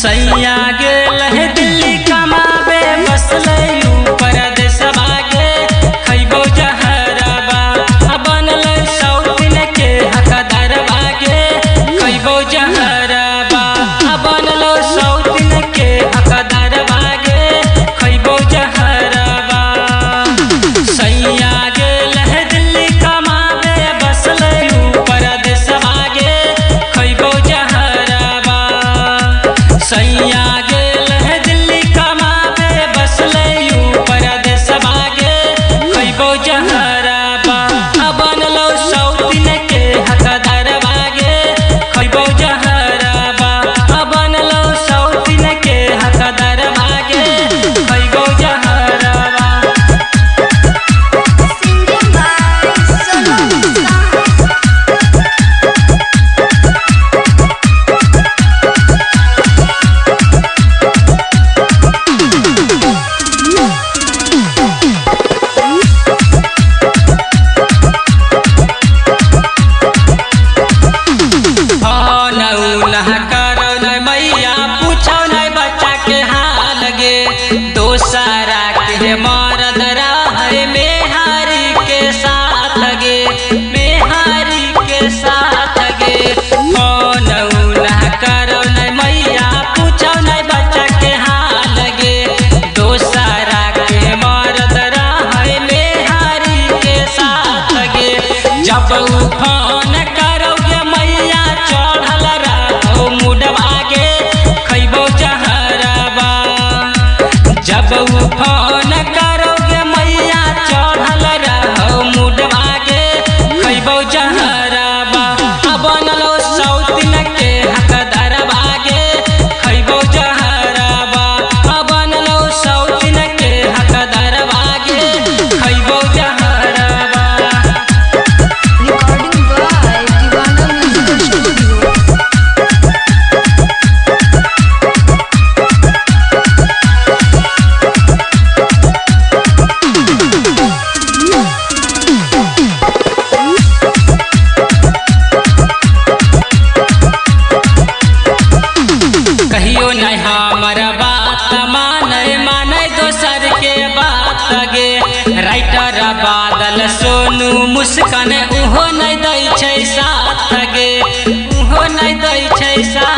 सैया गेल है दिल्ली कमाबे बसले परदेस बागे खैबो जहरबा बनल सौतिन के हकदार बागे खैबो जहरबा बनल सौतिन के हकदार बागे खैबो जहरबा सैया गेल है दिल्ली कमाबे बसले परदेस बागे खैबो जहरबा सैया गेल है दिल्ली कमाबे बसले परदेस बागे खैबो जहरबा बनलो सौतिन के हकदार बागे खैबो जहरबा बनलो सौतिन के हकदार बागे खैबो जहरबा। मैया पूछो नहीं बच्चा के हाल गे दोसरा के मरद रहे मेहारी के साथ गे मेहारी के साथ गे करो नहीं मैया पूछो नहीं बच्चा के हाल गे दोसरा के मरद रहे मेहारी के साथ गे जब फोन करोगे मैया चढ़ल रहो मुडवा गे खैबो जहरबा जब फोन करोगे मैया चढ़ल रहो मुडवा गे खैबो जहरबा बनलो सौतिन के हकदार बागे खैबो जहरबा बनलो सौतिन के हकदार बागे खैबो जहरबा। कहियो नहीं हमर बात माने दोसर के बात गे राइटर बादल सोनू मुस्कान उहो नहीं दै छै साथ गे उहो नहीं दै छै साथ।